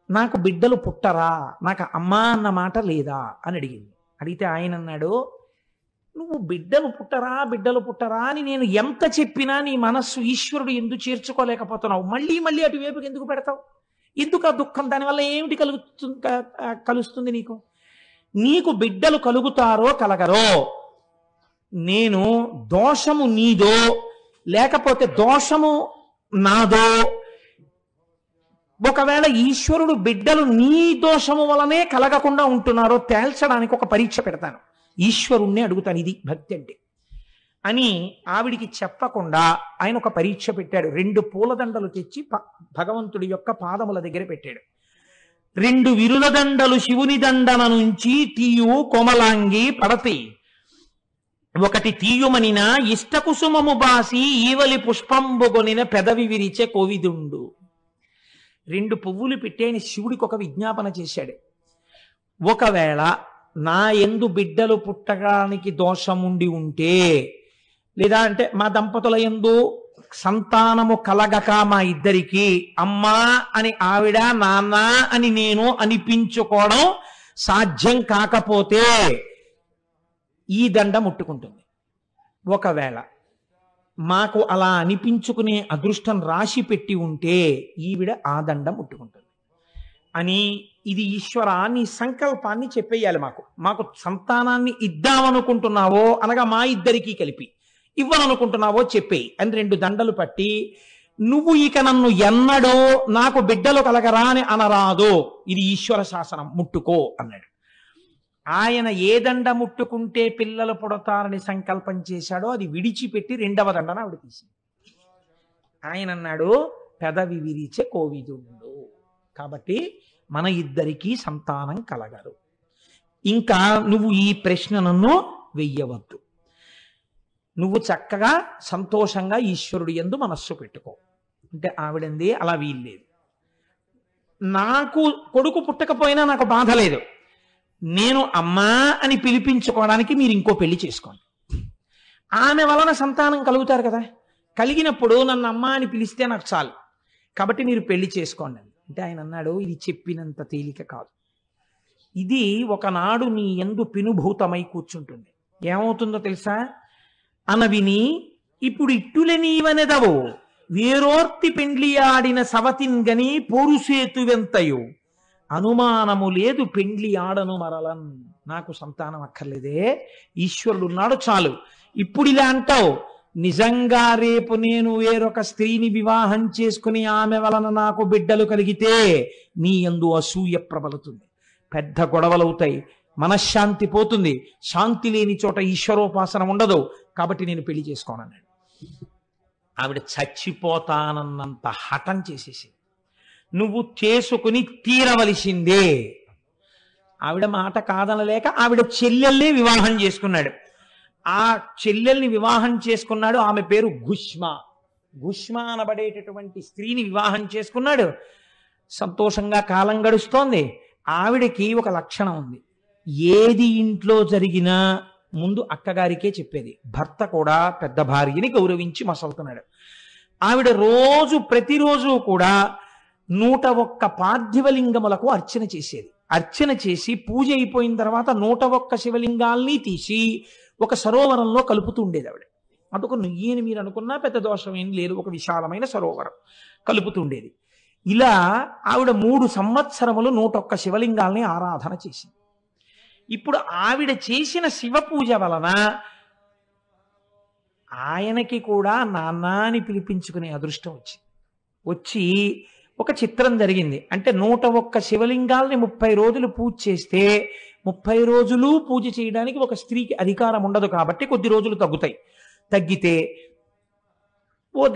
నాకు బిడ్డలు పుట్టరా, నాకు అమ్మా అన్న మాట లేదా అని అడిగింది. అడిగితే ఆయన అన్నాడు, నువ్వు బిడ్డలు పుట్టరా అని నేను ఎంత చెప్పినా నీ మనస్సు ఈశ్వరుడు ఎందుకు చేర్చుకోలేకపోతున్నావు? మళ్ళీ మళ్ళీ అటువైపుకి ఎందుకు పెడతావు? ఎందుకు ఆ దుఃఖం? దానివల్ల ఏమిటి కలుస్తుంది నీకు? నీకు బిడ్డలు కలుగుతారో కలగరో, నేను దోషము నీదో లేకపోతే దోషము నాదో, ఒకవేళ ఈశ్వరుడు బిడ్డలు నీ దోషము వలనే కలగకుండా ఉంటున్నారో తేల్చడానికి ఒక పరీక్ష పెడతాను, ఈశ్వరుణ్ణి అడుగుతాను, ఇది భక్తి అంటే అని ఆవిడికి చెప్పకుండా ఆయన ఒక పరీక్ష పెట్టాడు. 2 పూలదండలు తెచ్చి భగవంతుడి యొక్క పాదముల దగ్గర పెట్టాడు. 2 విరుల దండలు శివుని దండన నుంచి తీయు కోమలాంగి పడతి, ఒకటి తీయుమనిన ఇష్టకుసుమము బాసి ఈవలి పుష్పంబొగొనిన పెదవి విరిచే కోవిదుండు. 2 పువ్వులు పెట్టి ఆయన శివుడికి ఒక విజ్ఞాపన చేశాడు. ఒకవేళ నా యందు బిడ్డలు పుట్టడానికి దోషముండి ఉంటే, లేదా అంటే మా దంపతుల యందు సంతానము కలగక మా ఇద్దరికి అమ్మా అని ఆవిడ, నాన్న అని నేను అనిపించుకోవడం సాధ్యం కాకపోతే ఈ దండ ముట్టుకుంటుంది. ఒకవేళ మాకు అలా అనిపించుకునే అదృష్టం రాశి పెట్టి ఉంటే ఈవిడ ఆ దండ ముట్టుకుంటుంది అని, ఇది ఈశ్వర నీ సంకల్పాన్ని చెప్పేయాలి. మాకు సంతానాన్ని ఇద్దామనుకుంటున్నావో అనగా మా ఇద్దరికీ కలిపి ఇవ్వననుకుంటున్నావో చెప్పేయి అని 2 దండలు పట్టి, నువ్వు ఇక నన్ను ఎన్నడో నాకు బిడ్డలు కలగరా అని అనరాదు, ఇది ఈశ్వర శాసనం, ముట్టుకో అన్నాడు. ఆయన ఏ దండ ముట్టుకుంటే పిల్లలు పుడతారని సంకల్పం చేశాడో అది విడిచిపెట్టి 2వ దండన ఆవిడ తీసింది. ఆయన అన్నాడు, పెదవి విరిచే కోవిదుండు, కాబట్టి మన ఇద్దరికీ సంతానం కలగరు, ఇంకా నువ్వు ఈ ప్రశ్న నన్ను వెయ్యవద్దు, నువ్వు చక్కగా సంతోషంగా ఈశ్వరుడు యందు మనస్సు పెట్టుకో అంటే ఆవిడంది, అలా వీల్లేదు, నాకు కొడుకు పుట్టకపోయినా నాకు బాధ లేదు, నేను అమ్మా అని పిలిపించుకోవడానికి మీరు ఇంకో పెళ్లి చేసుకోండి, ఆమె వలన సంతానం కలుగుతారు కదా, కలిగినప్పుడు నన్ను అమ్మా అని పిలిస్తే నాకు చాలు, కాబట్టి మీరు పెళ్లి చేసుకోండి అంటే ఆయన అన్నాడు, ఇది చెప్పినంత తేలిక కాదు, ఇది ఒకనాడు నీ యందు పినుభూతమై కూర్చుంటుంది, ఏమవుతుందో తెలుసా? అనవిని ఇప్పుడు ఇట్టులే నీవనెదవు వేరోర్తి పెండ్లి ఆడిన సవతిన్గని పోరుసేతువెంతయు అనుమానము లేదు పెండ్లి ఆడను మరలన్. నాకు సంతానం అక్కర్లేదే, ఈశ్వరుడు ఉన్నాడు చాలు. ఇప్పుడు ఇలా అంటావు, నిజంగా రేపు నేను వేరొక స్త్రీని వివాహం చేసుకుని ఆమె వలన నాకు బిడ్డలు కలిగితే నీ యందు అసూయ ప్రబలుతుంది, పెద్ద గొడవలవుతాయి, మనశ్శాంతి పోతుంది, శాంతి లేని చోట ఈశ్వరోపాసన ఉండదు, కాబట్టి నేను పెళ్లి చేసుకోనన్నాడు. ఆవిడ చచ్చిపోతానన్నంత హఠం చేసేసింది, నువ్వు చేసుకుని తీరవలసిందే. ఆవిడ మాట కాదనలేక ఆవిడ చెల్లెల్ని వివాహం చేసుకున్నాడు. ఆ చెల్లెల్ని వివాహం చేసుకున్నాడు, ఆమె పేరు గుష్మ అనబడేటటువంటి స్త్రీని వివాహం చేసుకున్నాడు. సంతోషంగా కాలం గడుస్తోంది. ఆవిడకి ఒక లక్షణం ఉంది, ఏది ఇంట్లో జరిగినా ముందు అక్కగారికే చెప్పేది. భర్త కూడా పెద్ద భార్యని గౌరవించి మసలుతున్నాడు. ఆవిడ ప్రతిరోజు కూడా 101 పార్థివలింగములకు అర్చన చేసేది. అర్చన చేసి పూజ అయిపోయిన తర్వాత 101 శివలింగాల్ని తీసి ఒక సరోవరంలో కలుపుతూ ఉండేది ఆవిడ. అందుకు నుయ్యని మీరు అనుకున్నా పెద్ద దోషం ఏం లేదు, ఒక విశాలమైన సరోవరం కలుపుతూ ఉండేది. ఇలా ఆవిడ 3 సంవత్సరములు 101 శివలింగాల్ని ఆరాధన చేసింది. ఇప్పుడు ఆవిడ చేసిన శివ పూజ వలన ఆయనకి కూడా నాన్న అని పిలిపించుకునే అదృష్టం వచ్చి ఒక చిత్రం జరిగింది. అంటే 101 శివలింగాల్ని 30 రోజులు పూజ చేస్తే 30 రోజులు పూజ చేయడానికి ఒక స్త్రీకి అధికారం ఉండదు, కాబట్టి కొద్ది రోజులు తగ్గితే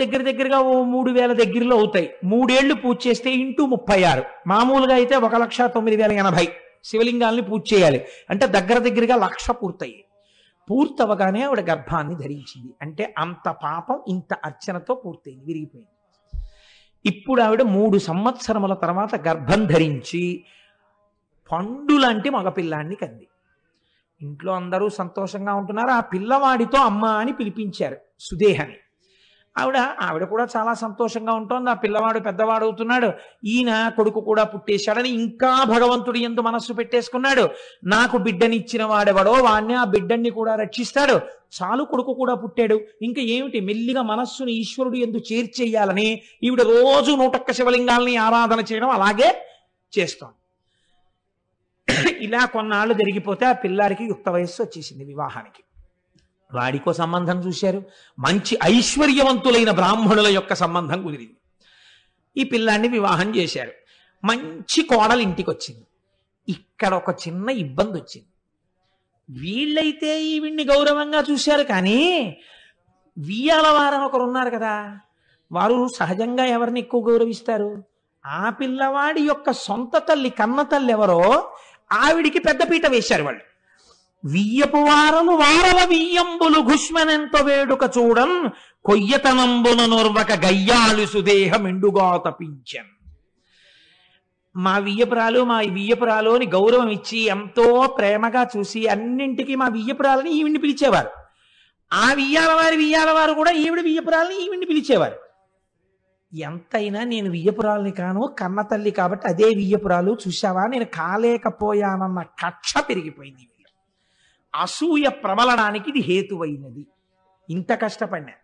దగ్గరగా 3000 దగ్గరలో అవుతాయి. 3 ఏళ్లు పూజ చేస్తే ఇంటూ 36, మామూలుగా అయితే 1,09,080 శివలింగాల్ని పూజ చేయాలి, అంటే దగ్గరగా 1,00,000 పూర్తవగానే ఆవిడ గర్భాన్ని ధరించింది. అంటే అంత పాపం ఇంత అర్చనతో పూర్తయింది, విరిగిపోయింది. ఇప్పుడు ఆవిడ 3 సంవత్సరముల తర్వాత గర్భం ధరించి పండులాంటి మగపిల్లాన్ని కంది. ఇంట్లో అందరూ సంతోషంగా ఉంటున్నారు. ఆ పిల్లవాడితో అమ్మ అని పిలిపించారు సుదేహని. ఆవిడ ఆవిడ కూడా చాలా సంతోషంగా ఉంటుంది. ఆ పిల్లవాడు పెద్దవాడు అవుతున్నాడు, ఈయన కొడుకు కూడా పుట్టేశాడని ఇంకా భగవంతుడి యందు మనస్సు పెట్టేసుకున్నాడు. నాకు బిడ్డనిచ్చిన వాడెవడో వాణ్ణి, ఆ బిడ్డని కూడా రక్షిస్తాడు. చాలు, కొడుకు కూడా పుట్టాడు, ఇంకా ఏమిటి, మెల్లిగా మనస్సుని ఈశ్వరుడు యందు చేర్చేయాలని ఈవిడ రోజు 101 శివలింగాల్ని ఆరాధన చేయడం అలాగే చేస్తాం. ఇలా కొన్నాళ్ళు జరిగిపోతే ఆ పిల్లాడికి యుక్త వయస్సు వచ్చేసింది వివాహానికి. వాడికో సంబంధం చూశారు, మంచి ఐశ్వర్యవంతులైన బ్రాహ్మణుల యొక్క సంబంధం కుదిరింది. ఈ పిల్లాన్ని వివాహం చేశారు. మంచి కోడలు ఇంటికి వచ్చింది. ఇక్కడ ఒక చిన్న ఇబ్బంది వచ్చింది. వీళ్ళైతే ఈవిడ్ని గౌరవంగా చూశారు, కానీ వియ్యాల వారని ఒకరు ఉన్నారు కదా, వారు సహజంగా ఎవరిని ఎక్కువ గౌరవిస్తారు? ఆ పిల్లవాడి యొక్క సొంత తల్లి, కన్న తల్లి ఎవరో ఆవిడికి పెద్దపీట వేశారు వాళ్ళు. వియ్యపు వారలు వారల వియ్యంబులు గుష్మనెంత వేడుక చూడన్ కొయ్యతనంబున నోర్వక గయ్యాళి సుదేహం ఎండుగా తపించన్. మా వియ్యపురాలు అని గౌరవం ఇచ్చి ఎంతో ప్రేమగా చూసి అన్నింటికి మా వియ్యపురాలని ఈవిడ్ని పిలిచేవారు. ఆ వియ్యాల వారు కూడా ఈవిడ వియ్యపురాలని ఈవిడ్ని పిలిచేవారు. ఎంతైనా నేను వియ్యపురాలని కాను, కన్న తల్లి కాబట్టి అదే వియ్యపురాలు, చూశావా నేను కాలేకపోయానన్న కక్ష పెరిగిపోయింది. అసూయ ప్రబలడానికి ఇది హేతువైనది. ఇంత కష్టపడినా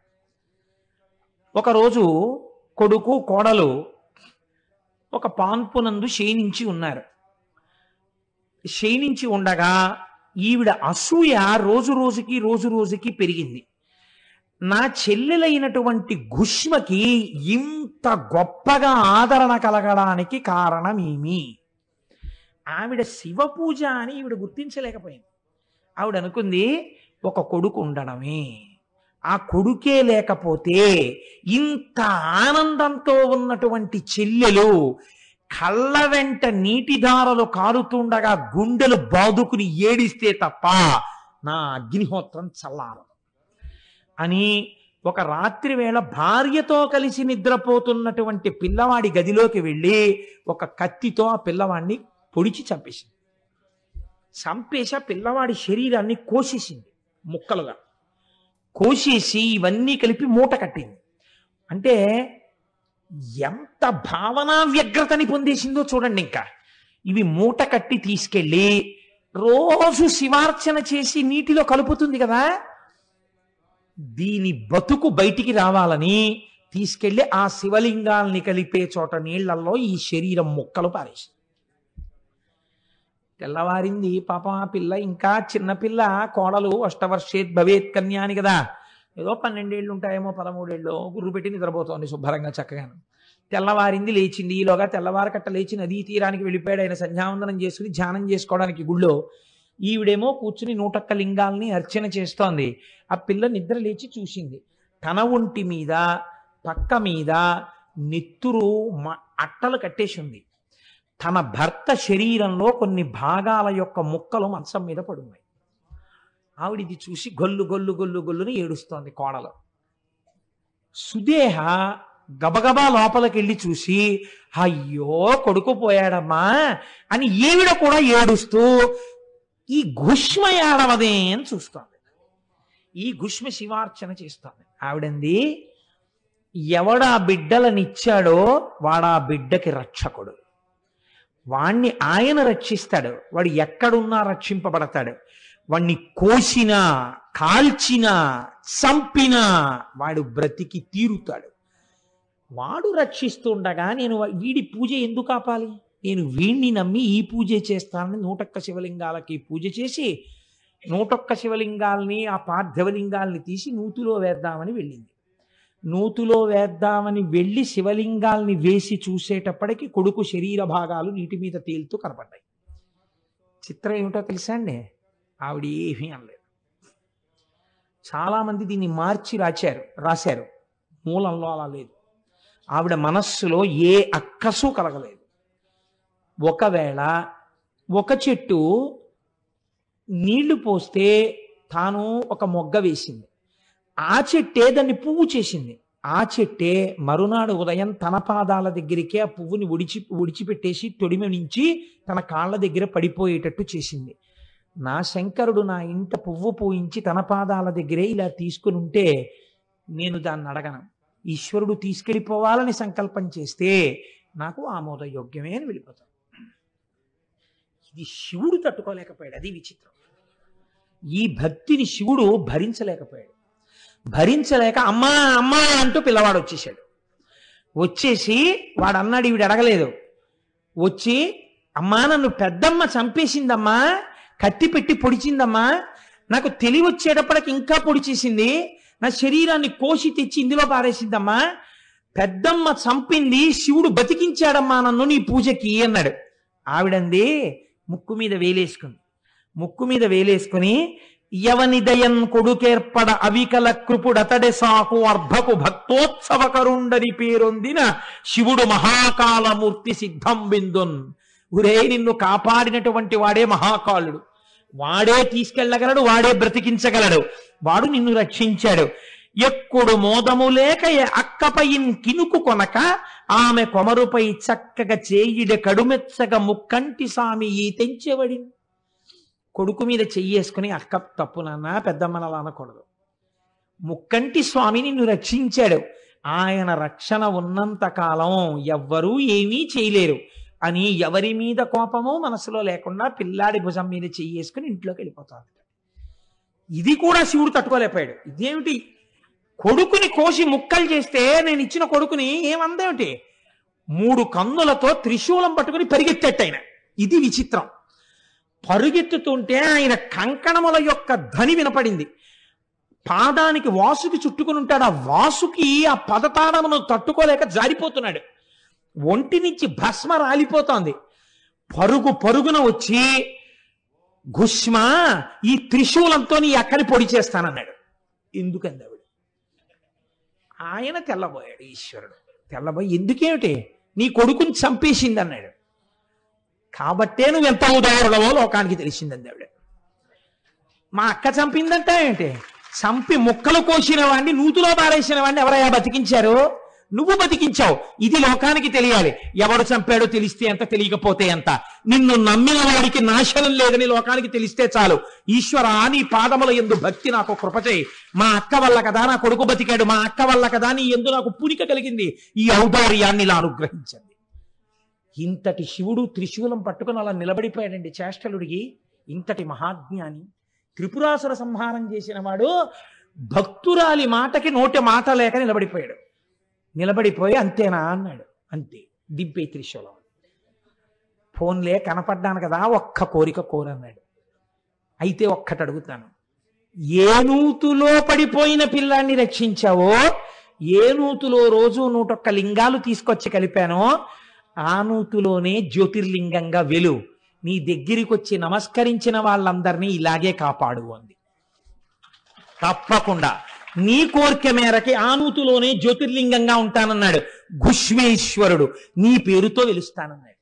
ఒకరోజు కొడుకు కోడలు ఒక పాన్పునందు శయనించి ఉన్నారు. శయనించి ఉండగా ఈవిడ అసూయ రోజు రోజుకి పెరిగింది. నా చెల్లెలైనటువంటి గుష్మకి ఇంత గొప్పగా ఆదరణ కలగడానికి కారణమేమి? ఆవిడ శివ పూజ అని ఈవిడ గుర్తించలేకపోయింది. ఆవిడ అనుకుంది ఒక కొడుకు ఉండడమే, ఆ కొడుకే లేకపోతే ఇంత ఆనందంతో ఉన్నటువంటి చెల్లెలు కళ్ళ వెంట నీటిధారలు కారుతుండగా గుండెలు బాదుకుని ఏడిస్తే తప్ప నా అగ్నిహోత్రం చల్లారదు అని ఒక రాత్రి వేళ భార్యతో కలిసి నిద్రపోతున్నటువంటి పిల్లవాడి గదిలోకి వెళ్ళి ఒక కత్తితో ఆ పిల్లవాడిని పొడిచి చంపేసింది. చంపేసి ఆ పిల్లవాడి శరీరాన్ని కోసేసింది, ముక్కలుగా కోసేసి ఇవన్నీ కలిపి మూట కట్టింది. అంటే ఎంత భావనా వ్యగ్రతని పొందేసిందో చూడండి. ఇంకా ఇవి మూట కట్టి తీసుకెళ్ళి రోజు శివార్చన చేసి నీటిలో కలుపుతుంది కదా, దీని బతుకు బయటికి రావాలని తీసుకెళ్లి ఆ శివలింగాల్ని కలిపే చోట నీళ్లలో ఈ శరీరం ముక్కలు పారేసింది. తెల్లవారింది. పాపం ఆ పిల్ల ఇంకా చిన్నపిల్ల, కోడలు అష్టవర్షేత్ భవేత్ కన్యా అని కదా, ఏదో 12 ఏళ్ళు ఉంటాయేమో, 13 ఏళ్ళు, గుర్రు పెట్టి నిద్రపోతోంది శుభ్రంగా చక్కగాను. తెల్లవారింది, లేచింది. ఈలోగా తెల్లవారకట్ట లేచి నదీ తీరానికి వెళ్ళిపోయాడు. ఆయన సంధ్యావందనం చేసుకుని ధ్యానం చేసుకోవడానికి గుళ్ళో. ఈవిడేమో కూర్చుని 101 లింగాల్ని అర్చన చేస్తోంది. ఆ పిల్ల నిద్ర లేచి చూసింది, తన ఒంటి మీద పక్క మీద నెత్తురు అట్టలు కట్టేసి ఉంది. తన భర్త శరీరంలో కొన్ని భాగాల యొక్క ముక్కలు మంచం మీద పడున్నాయి. ఆవిడిది చూసి గొల్లుని ఏడుస్తోంది కోడలు. సుదేహ గబగబా లోపలికెళ్ళి చూసి, అయ్యో కొడుకు పోయాడమ్మా అని ఈవిడ కూడా ఏడుస్తూ ఈ గుష్మ ఏడవదే అని చూస్తోంది. ఈ గుష్మ శివార్చన చేస్తోంది. ఆవిడంది, ఎవడా బిడ్డలనిచ్చాడో వాడా బిడ్డకి రక్షకుడు, వాణ్ణి ఆయన రక్షిస్తాడు, వాడు ఎక్కడున్నా రక్షింపబడతాడు. వాణ్ణి కోసినా కాల్చినా చంపినా వాడు బ్రతికి తీరుతాడు. వాడు రక్షిస్తుండగా నేను వీడి పూజ ఎందుకు ఆపాలి? నేను వీణ్ణి నమ్మి ఈ పూజ చేస్తానని 101 శివలింగాలకి పూజ చేసి 101 శివలింగాల్ని, ఆ పార్థివలింగాల్ని తీసి నూతిలో వేద్దామని వెళ్ళింది. నూతిలో వేద్దామని వెళ్ళి శివలింగాల్ని వేసి చూసేటప్పటికి కొడుకు శరీర భాగాలు నీటి మీద తేలుతూ కనపడ్డాయి. చిత్రం ఏమిటో తెలుసా అండి? ఆవిడ ఏమీ అనలేదు. చాలామంది దీన్ని మార్చి రాశారు. మూలంలో అలా లేదు. ఆవిడ మనస్సులో ఏ అక్కసు కలగలేదు. ఒకవేళ ఒక చెట్టు నీళ్లు పోస్తే తాను ఒక మొగ్గ వేసింది, ఆ చెట్టే దాన్ని పువ్వు చేసింది. ఆ చెట్టే మరునాడు ఉదయం తన పాదాల దగ్గరికే ఆ పువ్వుని ఒడిచిపెట్టేసి తొడిమ నుంచి తన కాళ్ళ దగ్గర పడిపోయేటట్టు చేసింది. నా శంకరుడు నా ఇంట పువ్వు పూయించి తన పాదాల దగ్గరే ఇలా తీసుకుని ఉంటే నేను దాన్ని అడగను. ఈశ్వరుడు తీసుకెళ్ళిపోవాలని సంకల్పం చేస్తే నాకు ఆమోదయోగ్యమే అని వెళ్ళిపోతాను. ఇది శివుడు తట్టుకోలేకపోయాడు. అది విచిత్రం. ఈ భక్తిని శివుడు భరించలేకపోయాడు. భరించలేక అమ్మా అమ్మా అంటూ పిల్లవాడు వచ్చేసాడు. వచ్చేసి వాడు అన్నాడు, ఈవిడ అడగలేదు. వచ్చి అమ్మా నన్ను పెద్దమ్మ చంపేసిందమ్మా, కత్తి పెట్టి పొడిచిందమ్మా, నాకు తెలివి వచ్చేటప్పటికి ఇంకా పొడిచేసింది, నా శరీరాన్ని కోసి తెచ్చి ఇందులో పారేసిందమ్మా, పెద్దమ్మ చంపింది, శివుడు బతికించాడమ్మా నన్ను నీ పూజకి అన్నాడు. ఆవిడంది ముక్కు మీద వేలేసుకుంది. ముక్కు మీద వేలేసుకుని యవనిదయన్ కొడుకేర్పడ అవికల కృపుడతడే సాకు అర్భకు భక్తోత్సవ కరుండరి పేరొందిన శివుడు మహాకాలమూర్తి సిద్ధం బిందున్. ఉరే నిన్ను కాపాడినటువంటి వాడే మహాకాలుడు, వాడే తీసుకెళ్లగలడు, వాడే బ్రతికించగలడు, వాడు నిన్ను రక్షించాడు. ఎక్కుడు మోదము లేక అక్కపైన్ కినుకు కొనక ఆమె కొమరుపై చక్కగా చేయిడ కడుమెచ్చగా ముక్కంటి సామి ఈ తెంచెవడి. కొడుకు మీద చెయ్యేసుకుని అక్క తప్పు నాన్న, పెద్దమ్మని అలా అనకూడదు, ముక్కంటి స్వామి నిన్ను రక్షించాడు, ఆయన రక్షణ ఉన్నంత కాలం ఎవ్వరూ ఏమీ చేయలేరు అని ఎవరి మీద కోపమో మనసులో లేకుండా పిల్లాడి భుజం మీద చెయ్యేసుకుని ఇంట్లోకి వెళ్ళిపోతాడు. ఇది కూడా శివుడు తట్టుకోలేకపోయాడు. ఇదేమిటి, కొడుకుని కోసి ముక్కలు చేస్తే నేను ఇచ్చిన కొడుకుని ఏమందేమిటి, 3 కన్నులతో త్రిశూలం పట్టుకుని పరిగెత్తేట ఆయన. ఇది విచిత్రం. పరుగెత్తుతుంటే ఆయన కంకణముల యొక్క ధ్వని వినపడింది. పాదానికి వాసుకి చుట్టుకుని ఉంటాడు. ఆ వాసుకి ఆ పదతాడమును తట్టుకోలేక జారిపోతున్నాడు. ఒంటి నుంచి భస్మ రాలిపోతోంది. పరుగు పరుగున వచ్చి గుష్మా ఈ త్రిశూలంతో నీ అక్కడి పొడి చేస్తానన్నాడు. ఎందుకంది ఆవిడ. ఆయన తెల్లబోయాడు. ఈశ్వరుడు తెల్లబోయి ఎందుకేమిటి, నీ కొడుకుని చంపేసింది అన్నాడు. కాబట్టే నువ్వు ఎంత ఉదాహరణవో లోకానికి తెలిసిందండి ఆవిడ. మా అక్క చంపిందంట ఏంటి, చంపి ముక్కలు కోసిన వాడిని నూతులో పారేసిన వాడిని ఎవరయ్యా బతికించారు, నువ్వు బతికించావు. ఇది లోకానికి తెలియాలి. ఎవడు చంపాడో తెలిస్తే ఎంత, తెలియకపోతే ఎంత. నిన్ను నమ్మిన వాడికి నాశనం లేదని లోకానికి తెలిస్తే చాలు. ఈశ్వరా నీ పాదముల యందు భక్తి నాకు కృపచేయి. మా అక్క వల్ల కదా నా కొడుకు బతికాడు, మా అక్క వల్ల కదా నీ యందు నాకు పూనిక కలిగింది, ఈ ఔదార్యాన్ని ఇలా అనుగ్రహించండి. ఇంతటి శివుడు త్రిశూలం పట్టుకుని అలా నిలబడిపోయాడండి చేష్టలుడికి. ఇంతటి మహాజ్ఞాని, త్రిపురాసుర సంహారం చేసిన వాడు భక్తురాలి మాటకి నోటి మాట లేక నిలబడిపోయాడు. నిలబడిపోయి అంతేనా అన్నాడు. అంతే, దింపే త్రిశూలం. ఫోన్లే కనపడ్డాను కదా, ఒక్క కోరిక కోరన్నాడు. అయితే ఒక్కటి అడుగుతాను, ఏ నూతులో పడిపోయిన పిల్లాన్ని రక్షించావో, ఏ నూతులో రోజు 101 లింగాలు తీసుకొచ్చి కలిపానో ఆ నూతులోనే జ్యోతిర్లింగంగా వెలు. నీ దగ్గరికి వచ్చి నమస్కరించిన వాళ్ళందరినీ ఇలాగే కాపాడు అంది. తప్పకుండా నీ కోరిక మేరకి ఆ నూతులోనే జ్యోతిర్లింగంగా ఉంటానన్నాడు. గుష్మేశ్వరుడు నీ పేరుతో వెలుస్తానన్నాడు.